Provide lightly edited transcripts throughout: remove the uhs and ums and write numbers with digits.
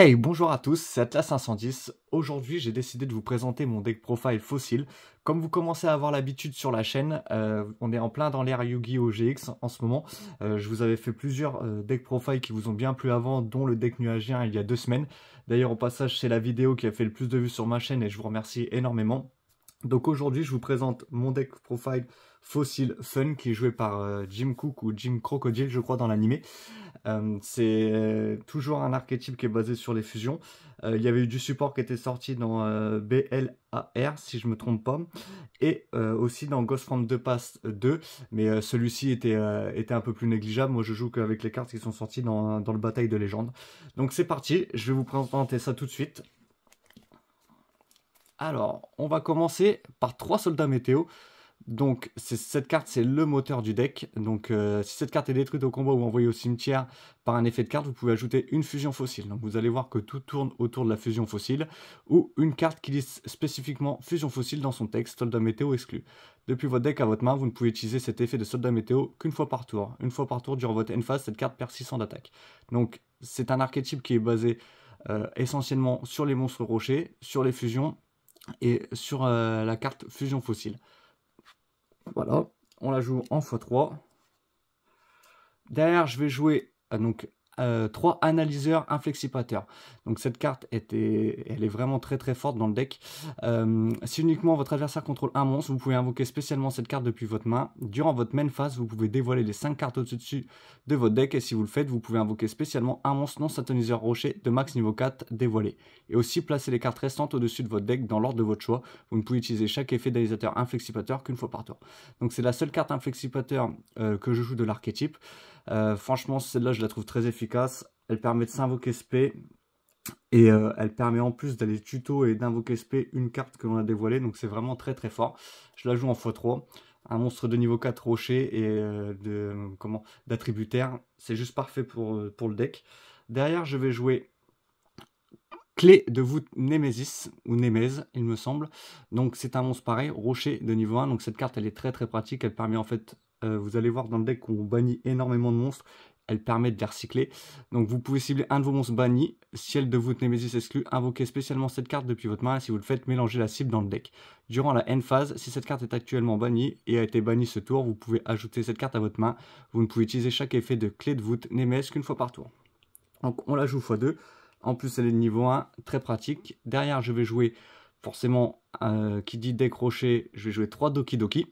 Hey, bonjour à tous, c'est Atlas 510. Aujourd'hui, j'ai décidé de vous présenter mon deck profile fossile. Comme vous commencez à avoir l'habitude sur la chaîne, on est en plein dans l'ère Yu-Gi-Oh! GX en ce moment. Je vous avais fait plusieurs decks profile qui vous ont bien plu avant, dont le deck nuagien il y a 2 semaines. D'ailleurs, au passage, c'est la vidéo qui a fait le plus de vues sur ma chaîne et je vous remercie énormément. Donc aujourd'hui, je vous présente mon deck profile Fossil Fun qui est joué par Jim Cook ou Jim Crocodile, je crois, dans l'animé. C'est toujours un archétype qui est basé sur les fusions. Il y avait eu du support qui était sorti dans BLAR, si je me trompe pas, et aussi dans Ghost from the Past 2, mais celui-ci était un peu plus négligeable. Moi, je joue qu'avec les cartes qui sont sorties dans le Bataille de Légende. Donc c'est parti, je vais vous présenter ça tout de suite. Alors, on va commencer par 3 soldats météo. Donc cette carte c'est le moteur du deck. Donc si cette carte est détruite au combat ou envoyée au cimetière par un effet de carte, vous pouvez ajouter une fusion fossile. Donc vous allez voir que tout tourne autour de la fusion fossile ou une carte qui liste spécifiquement fusion fossile dans son texte, soldat météo exclu. Depuis votre deck à votre main, vous ne pouvez utiliser cet effet de soldat météo qu'une fois par tour. Une fois par tour durant votre end phase, cette carte perd 600 d'attaque. Donc c'est un archétype qui est basé essentiellement sur les monstres rochers, sur les fusions et sur la carte fusion fossile. Voilà, on la joue en x3. Derrière, je vais jouer 3 analyseurs inflexipateurs. Donc cette carte, elle est vraiment très très forte dans le deck. Si uniquement votre adversaire contrôle un monstre, vous pouvez invoquer spécialement cette carte depuis votre main. Durant votre main phase, vous pouvez dévoiler les 5 cartes au-dessus de votre deck. Et si vous le faites, vous pouvez invoquer spécialement un monstre non synthoniseur rocher de max niveau 4 dévoilé. Et aussi placer les cartes restantes au-dessus de votre deck dans l'ordre de votre choix. Vous ne pouvez utiliser chaque effet d'analysateur inflexipateur qu'une fois par tour. Donc c'est la seule carte inflexipateur que je joue de l'archétype. Franchement, celle-là, je la trouve très efficace. Elle permet de s'invoquer SP. Et elle permet en plus d'aller tuto et d'invoquer SP une carte que l'on a dévoilée. Donc c'est vraiment très très fort. Je la joue en x3. Un monstre de niveau 4 rocher et d'attributaire. C'est juste parfait pour le deck. Derrière, je vais jouer Clé de voûte Némésis, ou Némèse, il me semble. Donc c'est un monstre pareil, rocher de niveau 1. Donc cette carte, elle est très très pratique. Elle permet en fait, vous allez voir dans le deck qu'on bannit énormément de monstres. Elle permet de les recycler. Donc vous pouvez cibler un de vos monstres bannis, ciel de voûte Némésis exclu, invoquer spécialement cette carte depuis votre main. Et si vous le faites, mélangez la cible dans le deck. Durant la end phase, si cette carte est actuellement bannie et a été bannie ce tour, vous pouvez ajouter cette carte à votre main. Vous ne pouvez utiliser chaque effet de clé de voûte Némèse qu'une fois par tour. Donc on la joue x2. En plus, elle est de niveau 1, très pratique. Derrière, je vais jouer, forcément, qui dit deck rocher, je vais jouer 3 Doki Doki.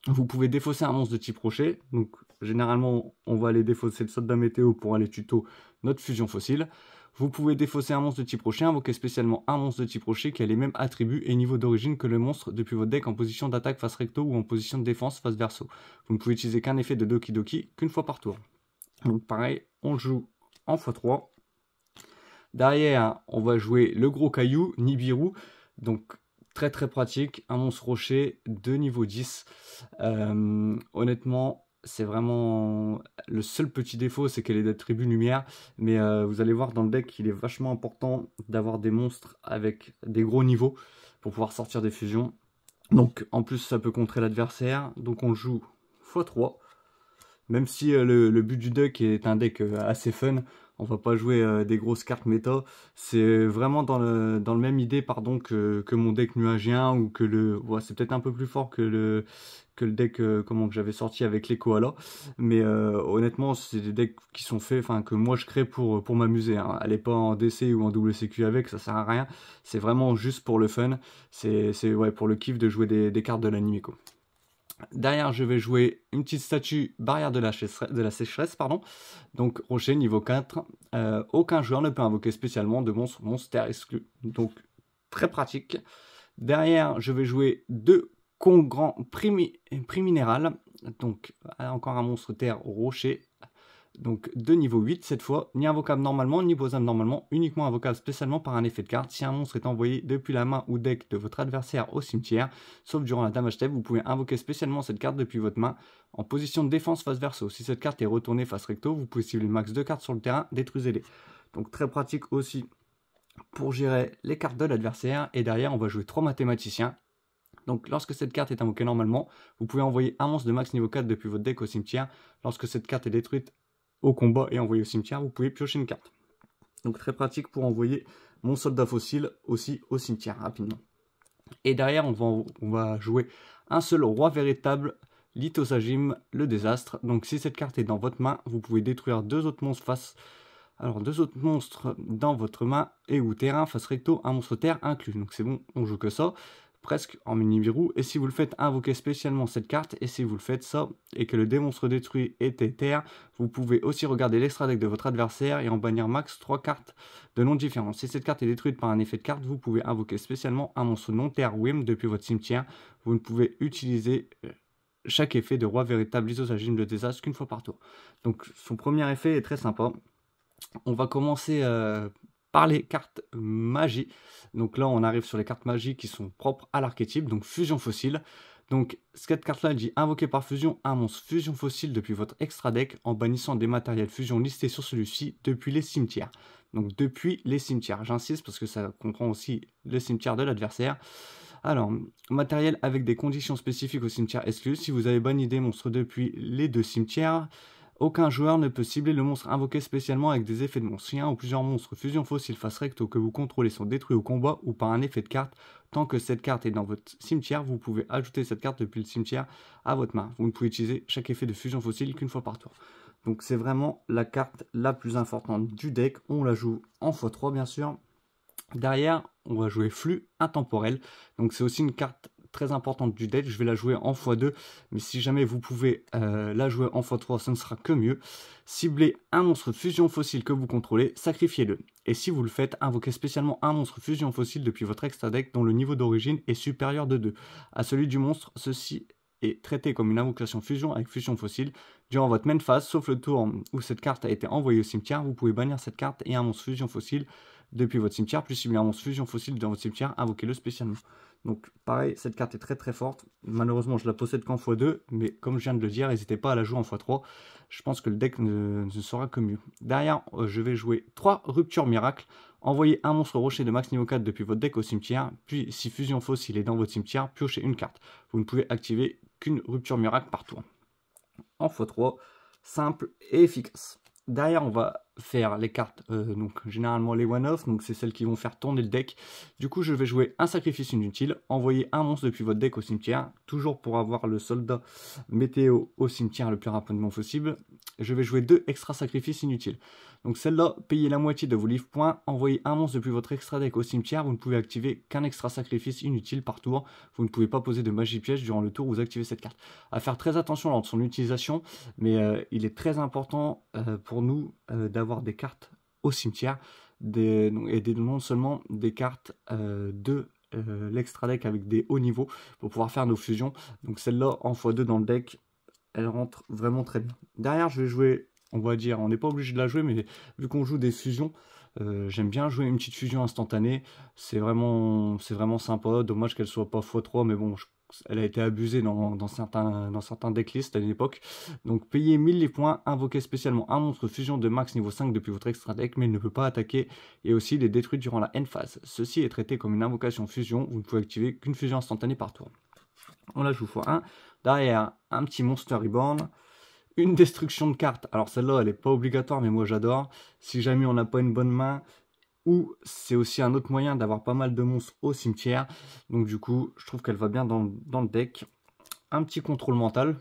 Vous pouvez défausser un monstre de type rocher. Donc, généralement, on va aller défausser le soldat météo pour aller tuto notre fusion fossile. Vous pouvez défausser un monstre de type rocher, invoquer spécialement un monstre de type rocher qui a les mêmes attributs et niveaux d'origine que le monstre depuis votre deck en position d'attaque face recto ou en position de défense face verso. Vous ne pouvez utiliser qu'un effet de Doki Doki qu'une fois par tour. Donc, pareil, on joue en x3. Derrière, on va jouer le gros caillou, Nibiru. Donc, très très pratique. Un monstre rocher de niveau 10. Honnêtement, c'est vraiment... Le seul petit défaut, c'est qu'elle est d'attribut lumière. Mais vous allez voir dans le deck qu'il est vachement important d'avoir des monstres avec des gros niveaux pour pouvoir sortir des fusions. Donc, en plus, ça peut contrer l'adversaire. Donc, on joue x3. Même si le but du deck est un deck assez fun, on va pas jouer des grosses cartes méta. C'est vraiment dans le même idée pardon, que mon deck nuagien ou que le... Ouais, c'est peut-être un peu plus fort que le deck que j'avais sorti avec les koalas. Mais honnêtement, c'est des decks qui sont faits, que moi je crée pour m'amuser. Hein. Allez pas en DC ou en WCQ avec, ça sert à rien. C'est vraiment juste pour le fun. C'est ouais, pour le kiff de jouer des cartes de l'anime. Derrière, je vais jouer une petite statue barrière de la sécheresse, pardon. Donc, rocher niveau 4. Aucun joueur ne peut invoquer spécialement de monstre exclu. Donc, très pratique. Derrière, je vais jouer 2 congrants priminérales. Donc, encore un monstre terre rocher. Donc de niveau 8 cette fois, ni invocable normalement, ni posable normalement, uniquement invocable spécialement par un effet de carte. Si un monstre est envoyé depuis la main ou deck de votre adversaire au cimetière, sauf durant la damage step, vous pouvez invoquer spécialement cette carte depuis votre main en position de défense face verso. Si cette carte est retournée face recto, vous pouvez cibler max 2 cartes sur le terrain, détruisez-les. Donc très pratique aussi pour gérer les cartes de l'adversaire. Et derrière, on va jouer 3 mathématiciens. Donc lorsque cette carte est invoquée normalement, vous pouvez envoyer un monstre de max niveau 4 depuis votre deck au cimetière. Lorsque cette carte est détruite au combat et envoyé au cimetière, vous pouvez piocher une carte. Donc très pratique pour envoyer mon soldat fossile aussi au cimetière rapidement. Et derrière, on va jouer un seul roi véritable, Lithosagim, le désastre. Donc si cette carte est dans votre main, vous pouvez détruire deux autres monstres deux autres monstres dans votre main et ou terrain face recto, un monstre terre inclus. Donc c'est bon, on joue que ça, presque en mini-virou. Et si vous le faites, invoquez spécialement cette carte. Et si vous le faites ça, et que le démonstre détruit était terre, vous pouvez aussi regarder l'extra deck de votre adversaire et en bannir max 3 cartes de noms différents. Si cette carte est détruite par un effet de carte, vous pouvez invoquer spécialement un monstre non terre Wim depuis votre cimetière. Vous ne pouvez utiliser chaque effet de roi véritable Lithosagim de désastre qu'une fois par tour. Donc son premier effet est très sympa. On va commencer par les cartes magie. Donc là, on arrive sur les cartes magie qui sont propres à l'archétype, donc fusion fossile. Donc cette carte-là dit invoquer par fusion un monstre fusion fossile depuis votre extra deck en bannissant des matériels fusion listés sur celui-ci depuis les cimetières. Donc depuis les cimetières, j'insiste parce que ça comprend aussi le cimetière de l'adversaire. Alors, matériel avec des conditions spécifiques au cimetière exclu. Si vous avez banni des monstres depuis les deux cimetières, aucun joueur ne peut cibler le monstre invoqué spécialement avec des effets de monstre. Si un ou plusieurs monstres fusion fossile face recto que vous contrôlez sont détruits au combat ou par un effet de carte, tant que cette carte est dans votre cimetière, vous pouvez ajouter cette carte depuis le cimetière à votre main. Vous ne pouvez utiliser chaque effet de fusion fossile qu'une fois par tour. Donc c'est vraiment la carte la plus importante du deck. On la joue en x3 bien sûr. Derrière, on va jouer flux intemporel. Donc c'est aussi une carte très importante du deck, je vais la jouer en x2, mais si jamais vous pouvez la jouer en x3, ce ne sera que mieux. Ciblez un monstre fusion fossile que vous contrôlez, sacrifiez-le. Et si vous le faites, invoquez spécialement un monstre fusion fossile depuis votre extra deck dont le niveau d'origine est supérieur de 2 à celui du monstre. Ceci est traité comme une invocation fusion avec fusion fossile. Durant votre main phase, sauf le tour où cette carte a été envoyée au cimetière, vous pouvez bannir cette carte et un monstre fusion fossile depuis votre cimetière, puis cibler un monstre fusion fossile dans votre cimetière, invoquez-le spécialement. Donc pareil, cette carte est très très forte. Malheureusement, je la possède qu'en x2, mais comme je viens de le dire, n'hésitez pas à la jouer en x3. Je pense que le deck ne sera que mieux. Derrière, je vais jouer 3 ruptures miracles. Envoyez un monstre rocher de max niveau 4 depuis votre deck au cimetière, puis si fusion fossile est dans votre cimetière, piochez une carte. Vous ne pouvez activer qu'une rupture miracle par tour. En x3, simple et efficace. Derrière, on va faire les cartes, donc généralement les one-off, donc c'est celles qui vont faire tourner le deck. Du coup, je vais jouer un sacrifice inutile, envoyer un monstre depuis votre deck au cimetière, toujours pour avoir le soldat météo au cimetière le plus rapidement possible. Je vais jouer 2 extra sacrifices inutiles. Donc celle-là, payez la moitié de vos livres points, envoyez un monstre depuis votre extra deck au cimetière, vous ne pouvez activer qu'un extra sacrifice inutile par tour. Vous ne pouvez pas poser de magie piège durant le tour où vous activez cette carte. À faire très attention lors de son utilisation, mais il est très important pour nous d'avoir des cartes au cimetière et non seulement des cartes de l'extra deck avec des hauts niveaux pour pouvoir faire nos fusions. Donc celle-là en x2 dans le deck, elle rentre vraiment très bien. Derrière, je vais jouer, on va dire, on n'est pas obligé de la jouer, mais vu qu'on joue des fusions, j'aime bien jouer une petite fusion instantanée. C'est vraiment sympa. Dommage qu'elle soit pas x3, mais bon, elle a été abusée dans certains decklists à une époque. Donc payez 1000 les points, invoquez spécialement un monstre fusion de max niveau 5 depuis votre extra deck, mais il ne peut pas attaquer et aussi les détruire durant la end phase. Ceci est traité comme une invocation fusion, vous ne pouvez activer qu'une fusion instantanée par tour. On la joue x1. Derrière, un petit Monster Reborn. Une destruction de cartes. Alors celle-là, elle n'est pas obligatoire, mais moi j'adore. Si jamais on n'a pas une bonne main, ou c'est aussi un autre moyen d'avoir pas mal de monstres au cimetière. Donc du coup, je trouve qu'elle va bien dans le deck. Un petit contrôle mental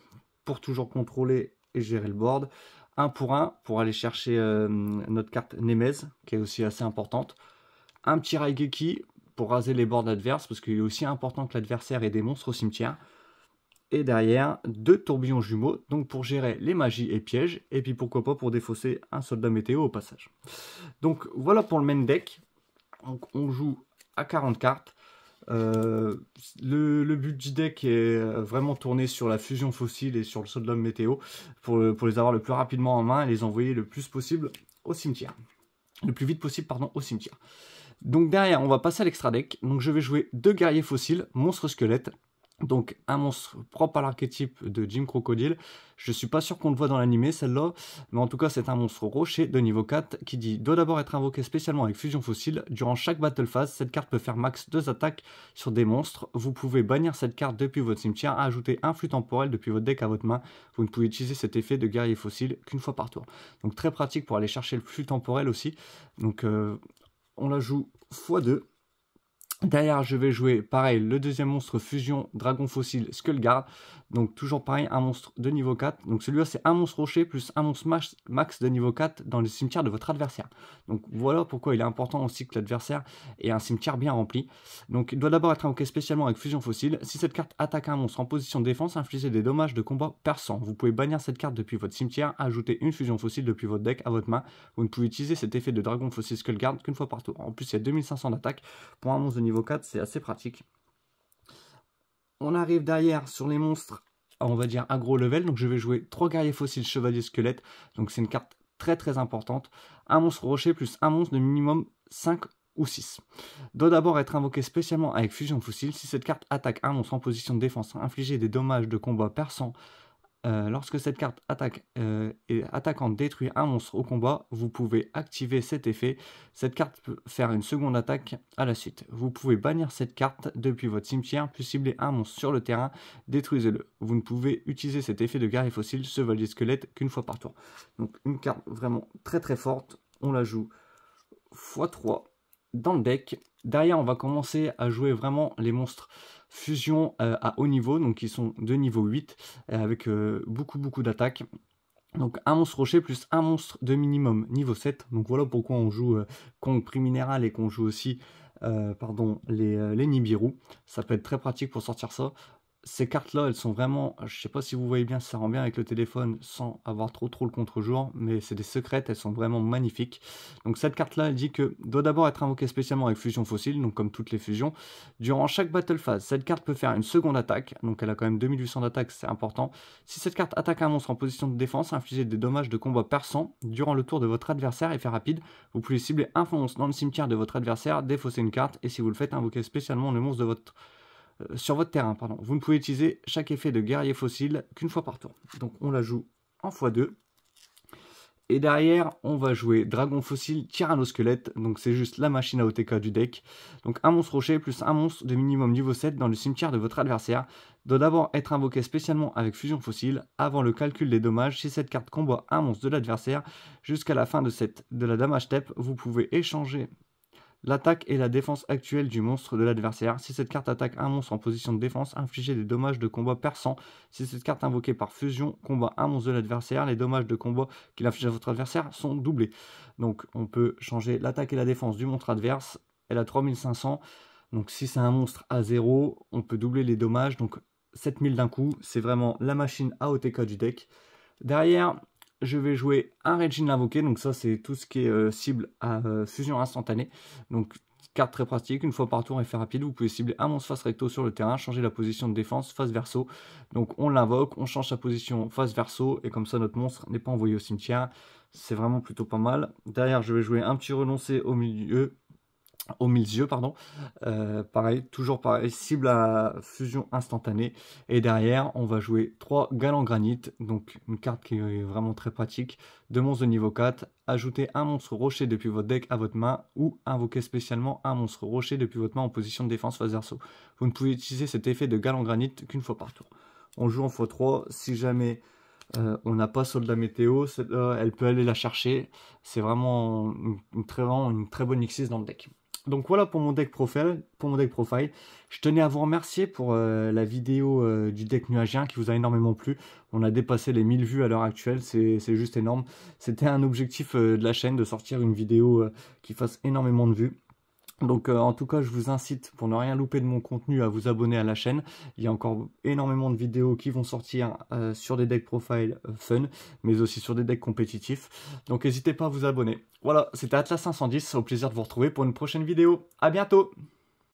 pour toujours contrôler et gérer le board. 1 pour aller chercher notre carte Nemez, qui est aussi assez importante. Un petit Raigeki pour raser les boards adverses, parce qu'il est aussi important que l'adversaire ait des monstres au cimetière. Et derrière, 2 tourbillons jumeaux, donc pour gérer les magies et pièges, et puis pourquoi pas pour défausser un soldat météo au passage. Donc voilà pour le main deck. Donc, on joue à 40 cartes. Le but du deck est vraiment tourné sur la fusion fossile et sur le soldat météo, pour les avoir le plus rapidement en main et les envoyer le plus possible au cimetière. Le plus vite possible, pardon, au cimetière. Donc derrière, on va passer à l'extra deck. Donc je vais jouer 2 guerriers fossiles, monstres squelettes. Donc un monstre propre à l'archétype de Jim Crocodile. Je suis pas sûr qu'on le voit dans l'animé celle-là, mais en tout cas c'est un monstre rocher de niveau 4 qui doit d'abord être invoqué spécialement avec fusion fossile. Durant chaque battle phase, cette carte peut faire max 2 attaques sur des monstres. Vous pouvez bannir cette carte depuis votre cimetière, ajouter un flux temporel depuis votre deck à votre main. Vous ne pouvez utiliser cet effet de guerrier fossile qu'une fois par tour. Donc très pratique pour aller chercher le flux temporel aussi. Donc on la joue x2. Derrière, je vais jouer, pareil, le deuxième monstre fusion dragon fossile Skullguard. Donc toujours pareil, un monstre de niveau 4. Donc celui-là, c'est un monstre rocher plus un monstre max de niveau 4 dans le cimetière de votre adversaire. Donc voilà pourquoi il est important aussi que l'adversaire ait un cimetière bien rempli. Donc il doit d'abord être invoqué spécialement avec fusion fossile. Si cette carte attaque un monstre en position de défense, infligez des dommages de combat perçants. Vous pouvez bannir cette carte depuis votre cimetière, ajouter une fusion fossile depuis votre deck à votre main. Vous ne pouvez utiliser cet effet de dragon fossile Skullguard qu'une fois par tour. En plus, il y a 2500 d'attaque. Pour un monstre de niveau 4, c'est assez pratique. On arrive derrière sur les monstres, on va dire aggro level. Donc je vais jouer 3 guerriers fossiles chevalier squelette. Donc c'est une carte très importante. Un monstre rocher plus un monstre de minimum 5 ou 6. Doit d'abord être invoqué spécialement avec fusion fossile. Si cette carte attaque un monstre en position de défense, infliger des dommages de combat perçants. Lorsque cette carte attaque et attaquante détruit un monstre au combat, vous pouvez activer cet effet. Cette carte peut faire une seconde attaque à la suite. Vous pouvez bannir cette carte depuis votre cimetière, puis cibler un monstre sur le terrain, détruisez-le. Vous ne pouvez utiliser cet effet de guerrier fossile chevalier squelette qu'une fois par tour. Donc une carte vraiment très forte. On la joue x3 dans le deck. Derrière, on va commencer à jouer vraiment les monstres fusion à haut niveau, donc qui sont de niveau 8, avec beaucoup d'attaques. Donc un monstre rocher plus un monstre de minimum niveau 7. Donc voilà pourquoi on joue con prix minéral et qu'on joue aussi les Nibiru. Ça peut être très pratique pour sortir ça. Ces cartes-là, elles sont vraiment, je sais pas si vous voyez bien, ça rend bien avec le téléphone sans avoir trop le contre-jour, mais c'est des secrètes, elles sont vraiment magnifiques. Donc cette carte-là, elle dit que doit d'abord être invoquée spécialement avec fusion fossile, donc comme toutes les fusions. Durant chaque battle phase, cette carte peut faire une seconde attaque, donc elle a quand même 2800 d'attaque, c'est important. Si cette carte attaque un monstre en position de défense, infligez des dommages de combat perçants durant le tour de votre adversaire et fait rapide. Vous pouvez cibler un monstre dans le cimetière de votre adversaire, défausser une carte, et si vous le faites, invoquer spécialement le monstre de votre sur votre terrain, pardon. Vous ne pouvez utiliser chaque effet de guerrier fossile qu'une fois par tour. Donc on la joue en x2. Et derrière, on va jouer dragon fossile tyrannosquelette. Donc c'est juste la machine à OTK du deck. Donc un monstre rocher plus un monstre de minimum niveau 7 dans le cimetière de votre adversaire doit d'abord être invoqué spécialement avec fusion fossile avant le calcul des dommages. Si cette carte combat un monstre de l'adversaire jusqu'à la fin de la damage step, vous pouvez échanger l'attaque et la défense actuelle du monstre de l'adversaire. Si cette carte attaque un monstre en position de défense, infligez des dommages de combat perçants. Si cette carte invoquée par fusion combat un monstre de l'adversaire, les dommages de combat qu'il inflige à votre adversaire sont doublés. Donc on peut changer l'attaque et la défense du monstre adverse. Elle a 3500. Donc si c'est un monstre à 0, on peut doubler les dommages. Donc 7000 d'un coup. C'est vraiment la machine AOTK du deck. Derrière, je vais jouer un Regine l'invoqué, donc ça c'est tout ce qui est cible à fusion instantanée. Donc carte très pratique, une fois par tour, effet rapide, vous pouvez cibler un monstre face recto sur le terrain, changer la position de défense face verso. Donc on l'invoque, on change sa position face verso, et comme ça notre monstre n'est pas envoyé au cimetière. C'est vraiment plutôt pas mal. Derrière je vais jouer un petit renoncé au milieu. Pareil, toujours pareil, cible à fusion instantanée. Et derrière, on va jouer 3 galants granit, donc une carte qui est vraiment très pratique. 2 monstres de niveau 4, ajouter un monstre rocher depuis votre deck à votre main ou invoquer spécialement un monstre rocher depuis votre main en position de défense face verso. Vous ne pouvez utiliser cet effet de galant granit qu'une fois par tour. On joue en x3, si jamais on n'a pas soldat météo, elle peut aller la chercher. C'est vraiment une très bonne X6 dans le deck. Donc voilà pour mon deck profile. Je tenais à vous remercier pour la vidéo du deck nuagien qui vous a énormément plu. On a dépassé les 1000 vues à l'heure actuelle, c'est juste énorme. C'était un objectif de la chaîne de sortir une vidéo qui fasse énormément de vues. Donc en tout cas, je vous incite, pour ne rien louper de mon contenu, à vous abonner à la chaîne. Il y a encore énormément de vidéos qui vont sortir sur des decks profile fun, mais aussi sur des decks compétitifs. Donc n'hésitez pas à vous abonner. Voilà, c'était Atlas 510, au plaisir de vous retrouver pour une prochaine vidéo. À bientôt!